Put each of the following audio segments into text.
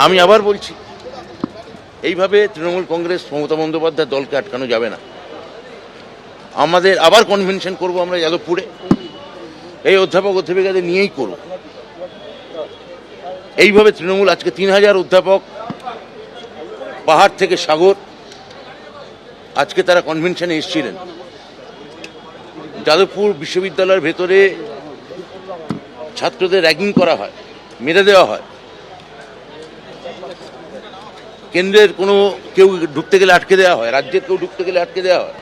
আমি আবার বলছি, এইভাবে তৃণমূল কংগ্রেস মমতা বন্দ্যোপাধ্যায়ের দলকে আটকানো যাবে না। আমাদের আবার কনভেনশন করব আমরা যাদবপুরে, এই অধ্যাপক অধ্যাপিকাদের নিয়েই করব। এইভাবে তৃণমূল আজকে 3000 অধ্যাপক, পাহাড় থেকে সাগর, আজকে তারা কনভেনশনে এসেছিলেন। যাদবপুর বিশ্ববিদ্যালয়ের ভেতরে ছাত্রদের র্যাগিং করা হয়, মেরে দেওয়া হয়, কেন্দ্রের কোনো কেউ ঢুকতে গেলে আটকে দেওয়া হয়, রাজ্যের কেউ ঢুকতে গেলে আটকে দেওয়া হয়।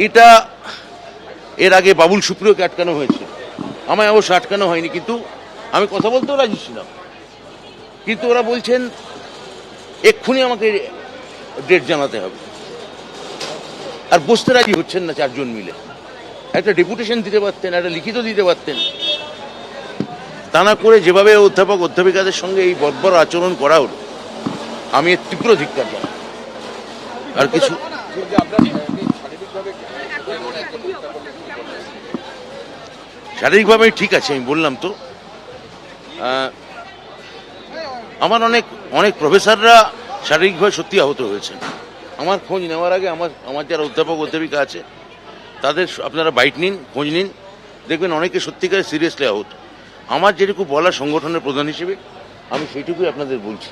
এটা এর আগে বাবুল সুপ্রিয়কে আটকানো হয়েছে, আমায় অবশ্য আটকানো হয়নি, কিন্তু আমি কথা বলতেও রাজি ছিলাম। কিন্তু ওরা বলছেন এক্ষুনি আমাকে ডেট জানাতে হবে, আর বসতে রাজি হচ্ছেন না। 4 জন মিলে একটা ডেপুটেশন দিতে পারতেন, একটা লিখিত দিতে পারতেন। তা না করে যেভাবে অধ্যাপক অধ্যাপিকাদের সঙ্গে এই বর্বর আচরণ করা হলো, আমি এর তীব্র ধিক্কার জানাই। আর কিছু শারীরিকভাবে ঠিক আছে, আমি বললাম তো। আমার অনেক প্রফেসররা শারীরিকভাবে সত্যি আহত হয়েছেন। আমার খোঁজ নেওয়ার আগে আমার যারা অধ্যাপক অধ্যাপিকা আছে তাদের আপনারা বাইট নিন, খোঁজ নিন, দেখবেন অনেকে সত্যিকারে সিরিয়াসলি আহত। আমার যেটুকু বলা সংগঠনের প্রধান হিসেবে আমি সেইটুকুই আপনাদের বলছি।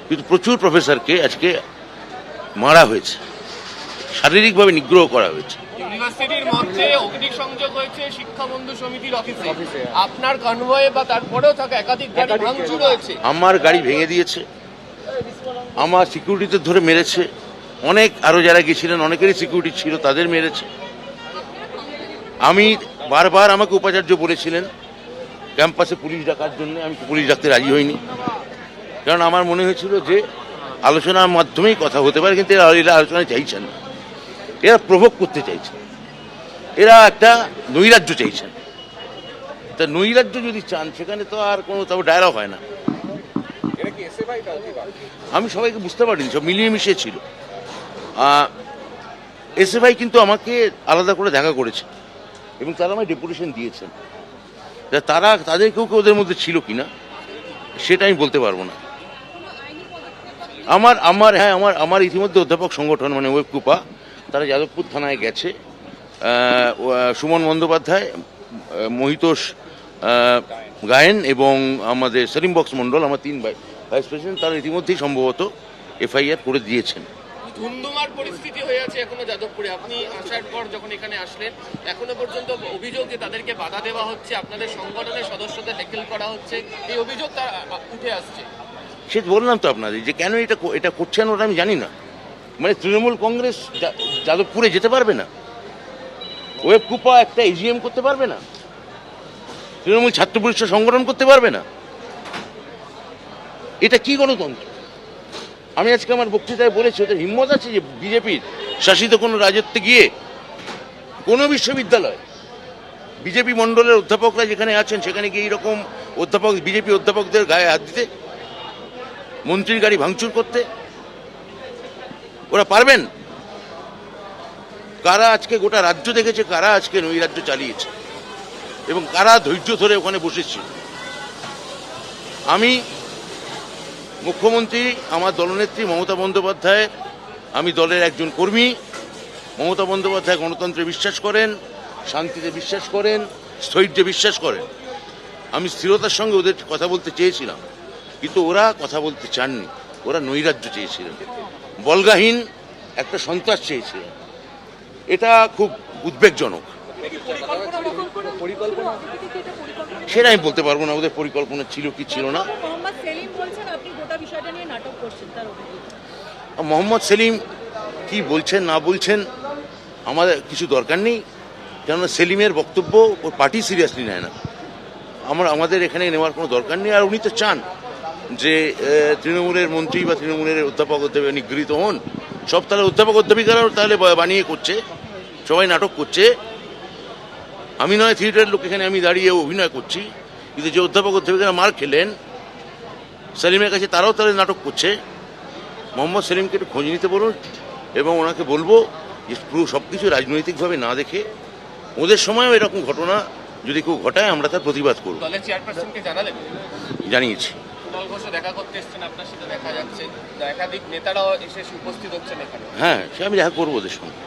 কিন্তু প্রচুর প্রফেসরকে আজকে মারা হয়েছে, শারীরিকভাবে নিগ্রহ করা হয়েছে। ইউনিভার্সিটির মধ্যে অগ্নিসংযোগ হয়েছে শিক্ষা বন্ধু সমিতির অফিসে। আপনার কনভয়ে বা তারপরেও থাকা একাধিক গাড়ি ভাঙচুর হয়েছে। আমার গাড়ি ভেঙে দিয়েছে, আমার সিকিউরিটিদের ধরে মেরেছে, অনেক আরো যারা গেছিলেন অনেকেরই সিকিউরিটি ছিল তাদের মেরেছে। আমি বারবার আমাকে উপাচার্য বলেছিলেন ক্যাম্পাসে পুলিশ ডাকার জন্য, আমি পুলিশ ডাকতে রাজি হইনি, কারণ আমার মনে হয়েছিল যে আলোচনার মাধ্যমেই কথা হতে পারে। কিন্তু এরা আলোচনায় চাইছেন না, এরা প্রভোগ করতে চাইছে, এরা একটা নৈরাজ্য চাইছেন। তা নৈরাজ্য যদি চান সেখানে তো আর কোনো তবে ডায়লগ হয় না। আমি সবাইকে বুঝতে পারিনি, সব মিলিয়ে মিশিয়ে ছিল। এসএফআই কিন্তু আমাকে আলাদা করে দেখা করেছে এবং তারা আমায় ডেপুটেশন দিয়েছেন। তাদের কেউ ওদের মধ্যে ছিল কিনা সেটা আমি বলতে পারবো না। আমার ইতিমধ্যে অধ্যাপক সংগঠন মানে ওয়েবকুপা তারা যাদবপুর থানায় গেছে। সুমন বন্দ্যোপাধ্যায়, মহিতোষ গায়েন এবং আমাদের সেলিম বক্স মণ্ডল, আমার 3 ভাইস প্রেসিডেন্ট, তারা ইতিমধ্যেই সম্ভবত এফআইআর করে দিয়েছেন। ধুমধুমার পরিস্থিতি হয়ে আছে এখনো যাদবপুরে। আপনি আসার পর যখন এখানে আসলেন এখনো পর্যন্ত অভিযোগ যে তাদেরকে বাধা দেওয়া হচ্ছে, আপনাদের সংগঠনের সদস্যদের হেকেল করা হচ্ছে, এই অভিযোগ উঠে আসছে। সে বললাম তো আপনাদের যে কেন এটা করছেন ওটা আমি জানি না। মানে তৃণমূল কংগ্রেস যাদবপুরে যেতে পারবে না, ওয়েবকুপা একটা এজিএম করতে পারবে না, তৃণমূল ছাত্র পরিষদ সংগঠন করতে পারবে না। এটা কি গণতন্ত্র? আমি আজকে আমার বক্তৃতায় বলেছি ওদের হিম্মত আছে যে বিজেপির শাসিত কোনো রাজত্বে গিয়ে কোনো বিশ্ববিদ্যালয় বিজেপি মণ্ডলের অধ্যাপকরা যেখানে আছেন সেখানে গিয়ে এইরকম বিজেপি অধ্যাপকদের গায়ে হাত দিতে, মন্ত্রীর গাড়ি ভাঙচুর করতে ওরা পারবেন? কারা আজকে গোটা রাজ্য দেখেছে কারা আজকে নৈরাজ্য চালিয়েছে এবং কারা ধৈর্য ধরে ওখানে বসেছিল? আমি মুখ্যমন্ত্রী, আমার দলনেত্রী মমতা বন্দ্যোপাধ্যায়, আমি দলের একজন কর্মী। মমতা বন্দ্যোপাধ্যায় গণতন্ত্রে বিশ্বাস করেন, শান্তিতে বিশ্বাস করেন, স্থৈর্যে বিশ্বাস করেন। আমি স্থিরতার সঙ্গে ওদের কথা বলতে চেয়েছিলাম, কিন্তু ওরা কথা বলতে চাননি, ওরা নৈরাজ্য চেয়েছিলেন, বলগাহীন একটা সন্ত্রাস চেয়েছিলেন। এটা খুব উদ্বেগজনক। সেটা আমি বলতে পারবো না ওদের পরিকল্পনা ছিল কি ছিল না। মোহাম্মদ সেলিম কি বলছেন না বলছেন আমাদের কিছু দরকার নেই, কেননা সেলিমের বক্তব্য ওর পার্টি সিরিয়াসলি নেয় না, আমাদের এখানে নেওয়ার কোনো দরকার নেই। আর উনি তো চান যে তৃণমূলের মন্ত্রী বা তৃণমূলের অধ্যাপক অধ্যাপিকা নিগৃহীত হন। সব তাহলে অধ্যাপক অধ্যাপিকারাও তাহলে বানিয়ে করছে, সবাই নাটক করছে। আমি নয় থিয়েটারের লোক, এখানে আমি দাঁড়িয়ে অভিনয় করছি, কিন্তু যে অধ্যাপক অধ্যাপিকারা মার খেলেন সেলিমের কাছে তারাও তাহলে নাটক করছে। মোহাম্মদ সেলিমকে একটু খোঁজ নিতে বলুন এবং ওনাকে বলবো যে পুরো সব কিছু রাজনৈতিকভাবে না দেখে ওদের সময়ও এরকম ঘটনা যদি কেউ ঘটায় আমরা তার প্রতিবাদ করব। দলের চেয়ারপারসনকে জানালেন? জানিয়েছি। কুণাল ঘোষও দেখা করতে এসেছেন আপনার সাথে দেখা যাচ্ছে, একাধিক নেতারাও এসে উপস্থিত হচ্ছেন এখানে। হ্যাঁ, সে আমি দেখা করবো ওদের সঙ্গে।